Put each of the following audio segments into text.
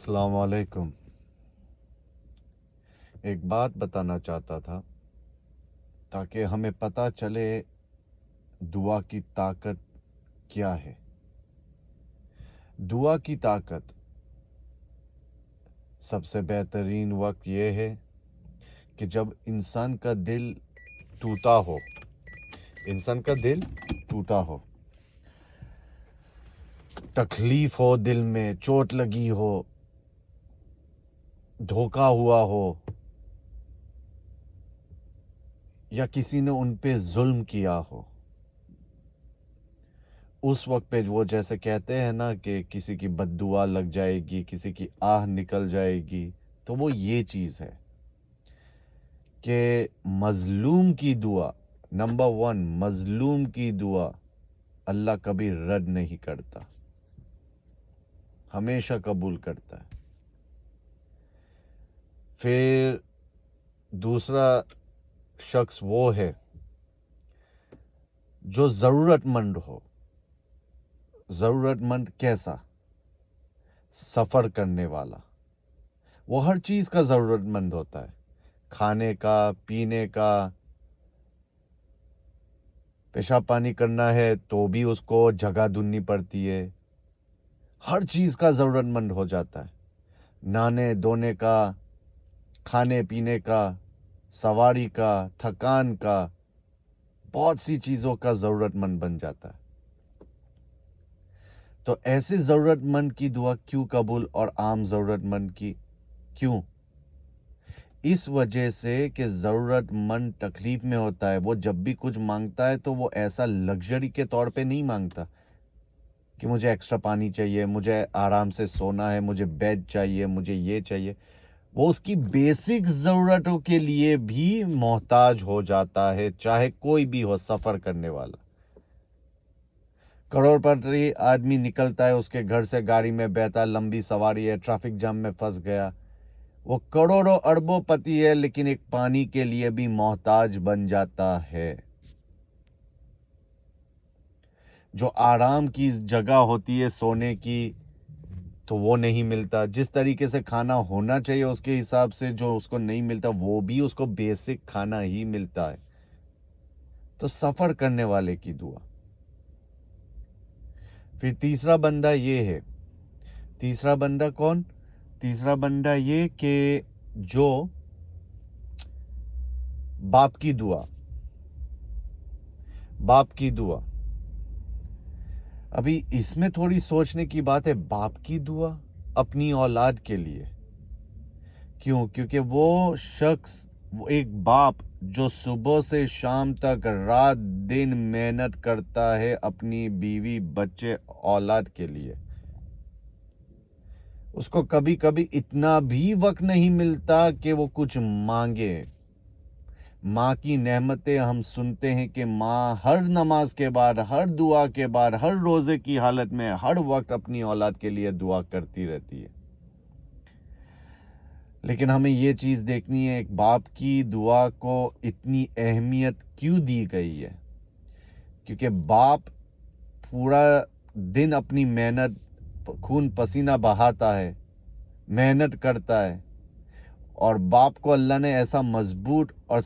السلام علیکم۔ ایک بات بتانا چاہتا تھا تاکہ ہمیں پتہ چلے دعا کی طاقت کیا ہے۔ دعا کی طاقت سب سے بہترین وقت یہ ہے کہ جب انسان کا دل ٹوٹا ہو، تکلیف ہو، دل میں چوٹ لگی ہو، دھوکا ہوا ہو، یا کسی نے ان پہ ظلم کیا ہو، اس وقت پہ وہ جیسے کہتے ہیں نا کہ کسی کی بد دعا لگ جائے گی، کسی کی آہ نکل جائے گی، تو وہ یہ چیز ہے کہ مظلوم کی دعا، نمبر 1، مظلوم کی دعا اللہ کبھی رد نہیں کرتا، ہمیشہ قبول کرتا ہے۔ پھر دوسرا شخص وہ ہے جو ضرورت مند ہو۔ ضرورت مند کیسا؟ سفر کرنے والا۔ وہ ہر چیز کا ضرورت مند ہوتا ہے، کھانے کا، پینے کا، پیشاب پانی کرنا ہے تو بھی اس کو جگہ ڈھونڈنی پڑتی ہے، ہر چیز کا ضرورت مند ہو جاتا ہے، نہانے دھونے کا، کھانے پینے کا، سواری کا، تھکان کا، بہت سی چیزوں کا ضرورت مند بن جاتا ہے۔ تو ایسے ضرورت مند کی دعا کیوں قبول اور عام ضرورت مند کی کیوں؟ اس وجہ سے کہ ضرورت مند تکلیف میں ہوتا ہے، وہ جب بھی کچھ مانگتا ہے تو وہ ایسا لگژری کے طور پہ نہیں مانگتا کہ مجھے ایکسٹرا پانی چاہیے، مجھے آرام سے سونا ہے، مجھے بیڈ چاہیے، مجھے یہ چاہیے۔ وہ اس کی بیسک ضرورتوں کے لیے بھی محتاج ہو جاتا ہے، چاہے کوئی بھی ہو سفر کرنے والا۔ کروڑ پتی آدمی نکلتا ہے اس کے گھر سے، گاڑی میں بیٹھا، لمبی سواری ہے، ٹریفک جام میں پھنس گیا، وہ کروڑوں اربوں پتی ہے لیکن ایک پانی کے لیے بھی محتاج بن جاتا ہے۔ جو آرام کی جگہ ہوتی ہے سونے کی تو وہ نہیں ملتا، جس طریقے سے کھانا ہونا چاہیے اس کے حساب سے جو اس کو نہیں ملتا، وہ بھی اس کو بیسک کھانا ہی ملتا ہے۔ تو سفر کرنے والے کی دعا۔ پھر تیسرا بندہ یہ ہے، تیسرا بندہ کون؟ تیسرا بندہ یہ کہ جو باپ کی دعا، باپ کی دعا۔ ابھی اس میں تھوڑی سوچنے کی بات ہے، باپ کی دعا اپنی اولاد کے لیے کیوں؟ کیونکہ وہ شخص، وہ ایک باپ جو صبح سے شام تک رات دن محنت کرتا ہے اپنی بیوی بچے اولاد کے لیے، اس کو کبھی کبھی اتنا بھی وقت نہیں ملتا کہ وہ کچھ مانگے۔ ماں کی نعمتیں ہم سنتے ہیں کہ ماں ہر نماز کے بعد، ہر دعا کے بعد، ہر روزے کی حالت میں، ہر وقت اپنی اولاد کے لیے دعا کرتی رہتی ہے۔ لیکن ہمیں یہ چیز دیکھنی ہے، ایک باپ کی دعا کو اتنی اہمیت کیوں دی گئی ہے؟ کیونکہ باپ پورا دن اپنی محنت، خون پسینہ بہاتا ہے، محنت کرتا ہے، اور باپ کو اللہ نے ایسا مضبوط اور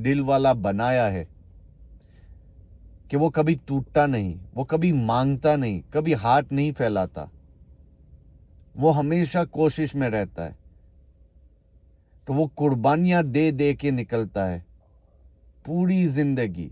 دل والا بنایا ہے کہ وہ کبھی ٹوٹتا نہیں، وہ کبھی مانگتا نہیں، کبھی ہاتھ نہیں پھیلاتا، وہ ہمیشہ کوشش میں رہتا ہے۔ تو وہ قربانیاں دے دے کے نکلتا ہے پوری زندگی،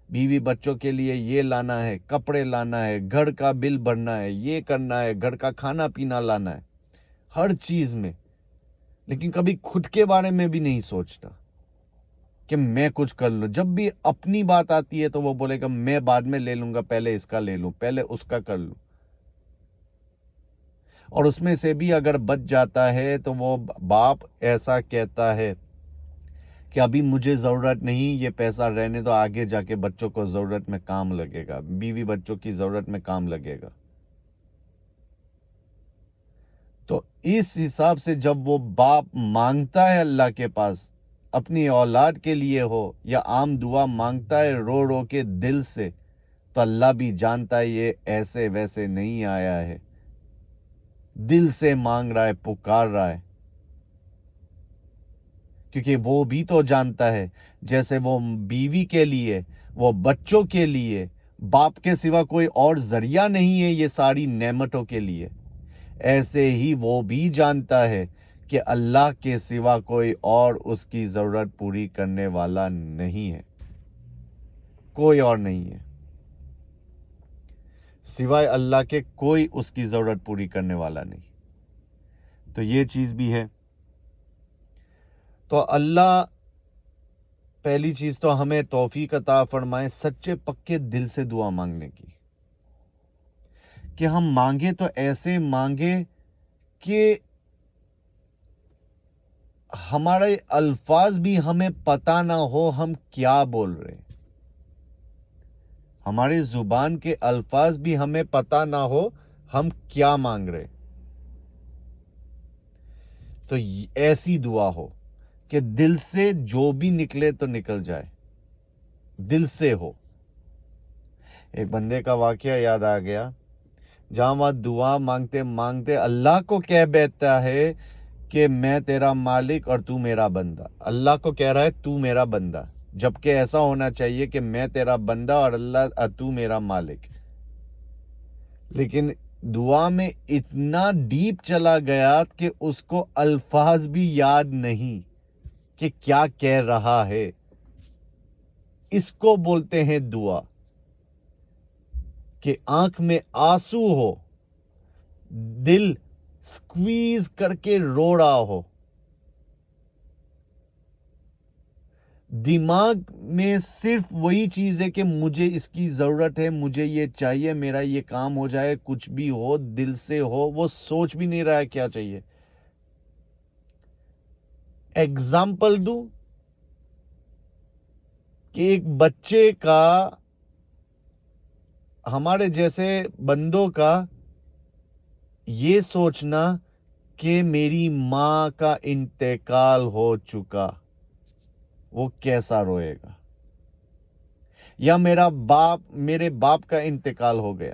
بیوی بچوں کے لیے یہ لانا ہے، کپڑے لانا ہے، گھر کا بل بھرنا ہے، یہ کرنا ہے، گھر کا کھانا پینا لانا ہے، ہر چیز میں، لیکن کبھی خود کے بارے میں بھی نہیں سوچتا کہ میں کچھ کر لوں۔ جب بھی اپنی بات آتی ہے تو وہ بولے گا میں بعد میں لے لوں گا، پہلے اس کا لے لوں، پہلے اس کا کر لوں، اور اس میں سے بھی اگر بچ جاتا ہے تو وہ باپ ایسا کہتا ہے کہ ابھی مجھے ضرورت نہیں، یہ پیسہ رہنے دو، آگے جا کے بچوں کو ضرورت میں کام لگے گا، بیوی بچوں کی ضرورت میں کام لگے گا۔ تو اس حساب سے جب وہ باپ مانگتا ہے اللہ کے پاس اپنی اولاد کے لیے ہو یا عام دعا مانگتا ہے رو رو کے دل سے، تو اللہ بھی جانتا ہے یہ ایسے ویسے نہیں آیا ہے، دل سے مانگ رہا ہے, پکار رہا ہے, کیونکہ وہ بھی تو جانتا ہے جیسے وہ بیوی کے لیے, وہ بچوں کے لیے باپ کے سوا کوئی اور ذریعہ نہیں ہے یہ ساری نعمتوں کے لیے, ایسے ہی وہ بھی جانتا ہے کہ اللہ کے سوا کوئی اور اس کی ضرورت پوری کرنے والا نہیں ہے, کوئی اور نہیں ہے سوائے اللہ کے, کوئی اس کی ضرورت پوری کرنے والا نہیں. تو یہ چیز بھی ہے. تو اللہ پہلی چیز تو ہمیں توفیق عطا فرمائے سچے پکے دل سے دعا مانگنے کی, کہ ہم مانگے تو ایسے مانگے کہ ہمارے الفاظ بھی ہمیں پتہ نہ ہو ہم کیا بول رہے, ہماری زبان کے الفاظ بھی ہمیں پتہ نہ ہو ہم کیا مانگ رہے. تو ایسی دعا ہو کہ دل سے جو بھی نکلے تو نکل جائے, دل سے ہو. ایک بندے کا واقعہ یاد آ گیا, جہاں وہ دعا مانگتے مانگتے اللہ کو کہہ بیٹھتا ہے کہ میں تیرا مالک اور تو میرا بندہ. اللہ کو کہہ رہا ہے تو میرا بندہ, جبکہ ایسا ہونا چاہیے کہ میں تیرا بندہ اور اللہ تو میرا مالک. لیکن دعا میں اتنا ڈیپ چلا گیا کہ اس کو الفاظ بھی یاد نہیں کہ کیا کہہ رہا ہے. اس کو بولتے ہیں دعا, کہ آنکھ میں آنسو ہو, دل سکویز کر کے رو رہا ہو, دماغ میں صرف وہی چیز ہے کہ مجھے اس کی ضرورت ہے, مجھے یہ چاہیے, میرا یہ کام ہو جائے, کچھ بھی ہو دل سے ہو, وہ سوچ بھی نہیں رہا ہے کیا چاہیے. ایگزامپل دوں کہ ایک بچے کا, ہمارے جیسے بندوں کا یہ سوچنا کہ میری ماں کا انتقال ہو چکا, وہ کیسا روئے گا, یا میرے باپ کا انتقال ہو گیا,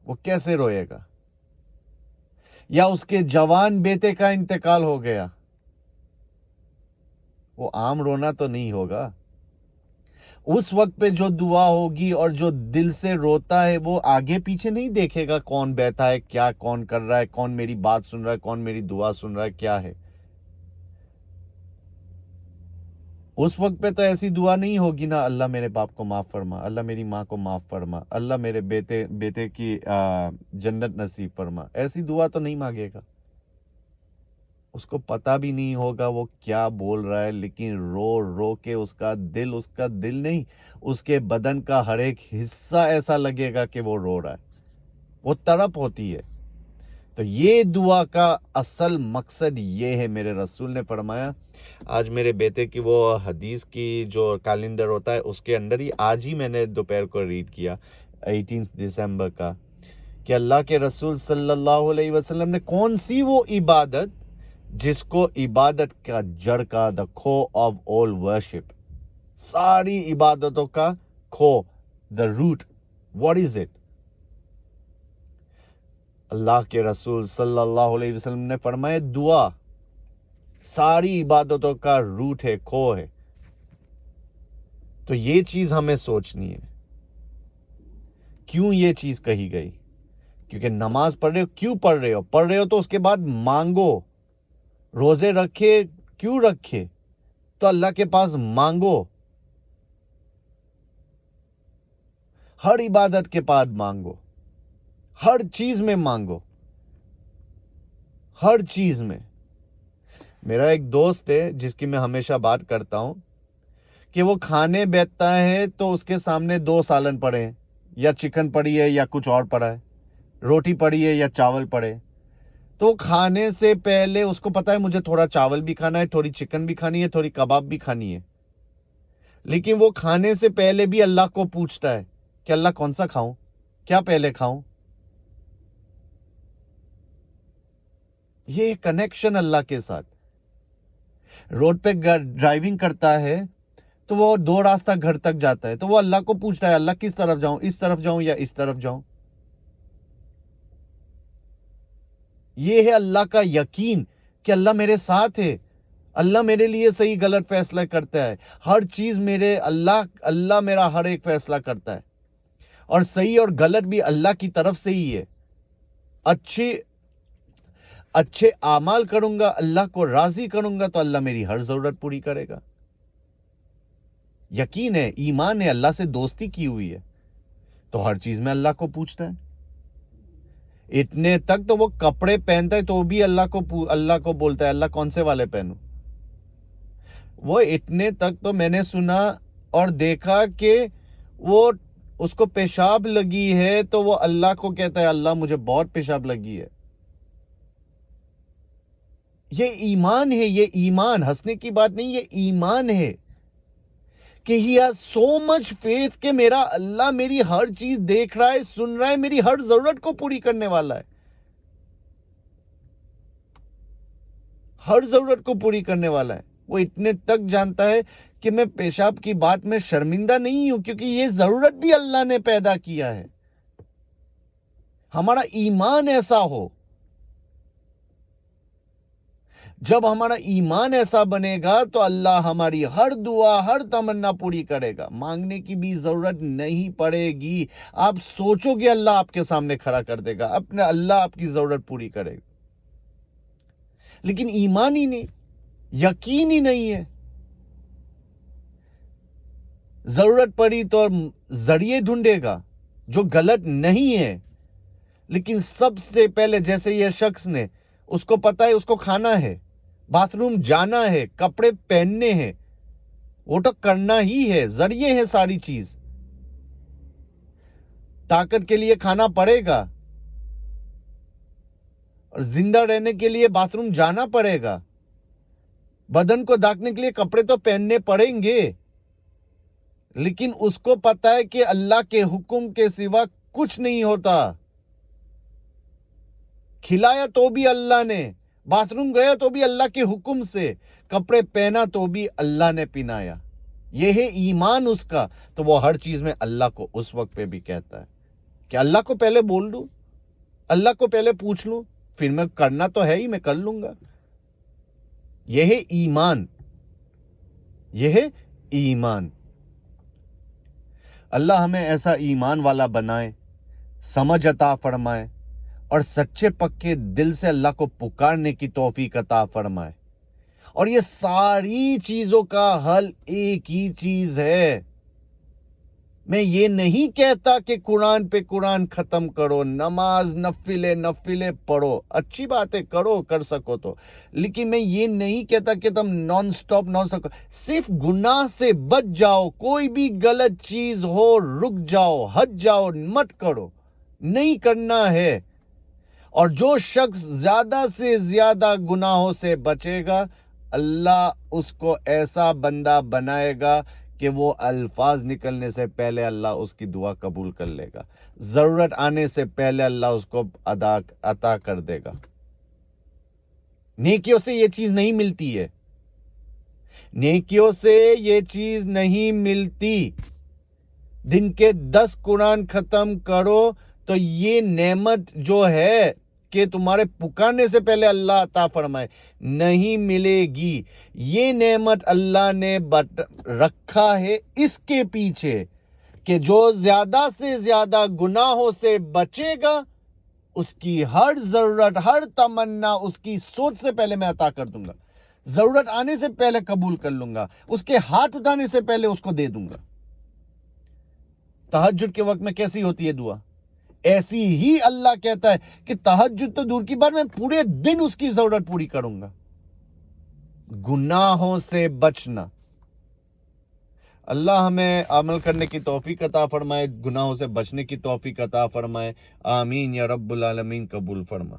وہ کیسے روئے گا, یا اس کے جوان بیٹے کا انتقال ہو گیا, وہ عام رونا تو نہیں ہوگا. اس وقت پہ جو دعا ہوگی اور جو دل سے روتا ہے وہ آگے پیچھے نہیں دیکھے گا کون بیٹھا ہے, کیا کون کر رہا ہے, کون میری بات سن رہا ہے, کون میری دعا سن رہا ہے, کیا ہے. اس وقت پہ تو ایسی دعا نہیں ہوگی نا, اللہ میرے باپ کو معاف فرما, اللہ میری ماں کو معاف فرما, اللہ میرے بیٹے کی جنت نصیب فرما. ایسی دعا تو نہیں مانگے گا. اس کو پتہ بھی نہیں ہوگا وہ کیا بول رہا ہے, لیکن رو رو کے اس کا دل نہیں, اس کے بدن کا ہر ایک حصہ ایسا لگے گا کہ وہ رو رہا ہے, وہ تڑپ ہوتی ہے. تو یہ دعا کا اصل مقصد یہ ہے. میرے رسول نے فرمایا, آج میرے بیٹے کی وہ حدیث کی جو کیلنڈر ہوتا ہے اس کے اندر ہی آج ہی میں نے دوپہر کو ریڈ کیا 18 دسمبر کا, کہ اللہ کے رسول صلی اللہ علیہ وسلم نے کون سی وہ عبادت جس کو عبادت کا جڑ کا دا کھو آف آل ورشپ, ساری عبادتوں کا کھو, the root, what is it. اللہ کے رسول صلی اللہ علیہ وسلم نے فرمایا دعا ساری عبادتوں کا روٹ ہے, کھو ہے. تو یہ چیز ہمیں سوچنی ہے, کیوں یہ چیز کہی گئی, کیونکہ نماز پڑھ رہے ہو, کیوں پڑھ رہے ہو تو اس کے بعد مانگو. روزے رکھے, کیوں رکھے, تو اللہ کے پاس مانگو. ہر عبادت کے بعد مانگو, ہر چیز میں مانگو, ہر چیز میں. میرا ایک دوست ہے جس کی میں ہمیشہ بات کرتا ہوں, کہ وہ کھانے بیٹھتا ہے تو اس کے سامنے 2 سالن پڑے ہیں, یا چکن پڑی ہے یا کچھ اور پڑا ہے, روٹی پڑی ہے یا چاول پڑے. تو کھانے سے پہلے اس کو پتا ہے مجھے تھوڑا چاول بھی کھانا ہے, تھوڑی چکن بھی کھانی ہے, تھوڑی کباب بھی کھانی ہے. لیکن وہ کھانے سے پہلے بھی اللہ کو پوچھتا ہے کہ اللہ کون سا کھاؤں, کیا پہلے کھاؤں. یہ کنیکشن اللہ کے ساتھ. روڈ پہ ڈرائیونگ کرتا ہے تو وہ 2 راستہ گھر تک جاتا ہے, تو وہ اللہ کو پوچھتا ہے اللہ کس طرف جاؤں, اس طرف جاؤں یا اس طرف جاؤں. یہ ہے اللہ کا یقین کہ اللہ میرے ساتھ ہے، اللہ میرے لیے صحیح غلط فیصلہ کرتا ہے، ہر چیز میرے اللہ میرا ہر ایک فیصلہ کرتا ہے، اور صحیح اور غلط بھی اللہ کی طرف سے ہی ہے۔ اچھے اعمال کروں گا، اللہ کو راضی کروں گا تو اللہ میری ہر ضرورت پوری کرے گا۔ یقین ہے، ایمان ہے، اللہ سے دوستی کی ہوئی ہے، تو ہر چیز میں اللہ کو پوچھتا ہے۔ اتنے تک تو وہ کپڑے پہنتا ہے تو بھی اللہ کو بولتا ہے اللہ کون سے والے پہنوں۔ وہ اتنے تک تو میں نے سنا اور دیکھا کہ وہ اس کو پیشاب لگی ہے تو وہ اللہ کو کہتا ہے اللہ مجھے بہت پیشاب لگی ہے۔ یہ ایمان ہے، یہ ایمان ہنسنے کی بات نہیں، یہ ایمان ہے کہ he has so much faith کہ میرا اللہ میری ہر چیز دیکھ رہا ہے، سن رہا ہے، میری ہر ضرورت کو پوری کرنے والا ہے، ہر ضرورت کو پوری کرنے والا ہے۔ وہ اتنے تک جانتا ہے کہ میں پیشاب کی بات میں شرمندہ نہیں ہوں، کیونکہ یہ ضرورت بھی اللہ نے پیدا کیا ہے۔ ہمارا ایمان ایسا ہو، جب ہمارا ایمان ایسا بنے گا تو اللہ ہماری ہر دعا، ہر تمنا پوری کرے گا، مانگنے کی بھی ضرورت نہیں پڑے گی۔ آپ سوچو گے اللہ آپ کے سامنے کھڑا کر دے گا، اللہ آپ کی ضرورت پوری کرے گا، لیکن ایمان ہی نہیں، یقین ہی نہیں ہے۔ ضرورت پڑی تو ذریعے ڈھونڈے گا جو غلط نہیں ہے، لیکن سب سے پہلے جیسے یہ شخص نے، اس کو پتا ہے اس کو کھانا ہے، باتھ روم جانا ہے، کپڑے پہننے ہیں، وہ تو کرنا ہی ہے، ذریعے ہے ساری چیز۔ طاقت کے لیے کھانا پڑے گا اور زندہ رہنے کے لیے باتھ روم جانا پڑے گا، بدن کو ڈھانکنے کے لیے کپڑے تو پہننے پڑیں گے، لیکن اس کو پتا ہے کہ اللہ کے حکم کے سوا کچھ نہیں ہوتا۔ کھلایا تو بھی اللہ نے، باتھ روم گیا تو بھی اللہ کے حکم سے، کپڑے پہنا تو بھی اللہ نے پہنایا۔ یہ ہے ایمان اس کا، تو وہ ہر چیز میں اللہ کو اس وقت پہ بھی کہتا ہے کہ اللہ کو پہلے بول دوں، اللہ کو پہلے پوچھ لوں، پھر میں کرنا تو ہے ہی، میں کر لوں گا۔ یہ ہے ایمان، یہ ہے ایمان۔ اللہ ہمیں ایسا ایمان والا بنائے، سمجھ عطا فرمائے، اور سچے پکے دل سے اللہ کو پکارنے کی توفیق عطا فرمائے۔ اور یہ ساری چیزوں کا حل ایک ہی چیز ہے۔ میں یہ نہیں کہتا کہ قرآن پہ قرآن ختم کرو، نماز نفلے پڑھو، اچھی باتیں کرو، کر سکو تو، لیکن میں یہ نہیں کہتا کہ تم نان سٹاپ صرف گناہ سے بچ جاؤ، کوئی بھی غلط چیز ہو رک جاؤ، ہٹ جاؤ، مت کرو، نہیں کرنا ہے۔ اور جو شخص زیادہ سے زیادہ گناہوں سے بچے گا، اللہ اس کو ایسا بندہ بنائے گا کہ وہ الفاظ نکلنے سے پہلے اللہ اس کی دعا قبول کر لے گا، ضرورت آنے سے پہلے اللہ اس کو عطا کر دے گا۔ نیکیوں سے یہ چیز نہیں ملتی ہے، نیکیوں سے یہ چیز نہیں ملتی۔ دن کے 10 قرآن ختم کرو تو یہ نعمت جو ہے کہ تمہارے پکارنے سے پہلے اللہ عطا فرمائے، نہیں ملے گی۔ یہ نعمت اللہ نے رکھا ہے اس کے پیچھے کہ جو زیادہ سے زیادہ گناہوں سے بچے گا، اس کی ہر ضرورت، ہر تمنا اس کی سوچ سے پہلے میں عطا کر دوں گا، ضرورت آنے سے پہلے قبول کر لوں گا، اس کے ہاتھ اٹھانے سے پہلے اس کو دے دوں گا۔ تہجد کے وقت میں کیسی ہوتی ہے دعا؟ ایسی ہی اللہ کہتا ہے کہ تہجد تو دور کی بات، میں پورے دن اس کی ضرورت پوری کروں گا۔ گناہوں سے بچنا، اللہ ہمیں عمل کرنے کی توفیق عطا فرمائے، گناہوں سے بچنے کی توفیق عطا فرمائے، آمین یا رب العالمین، قبول فرما۔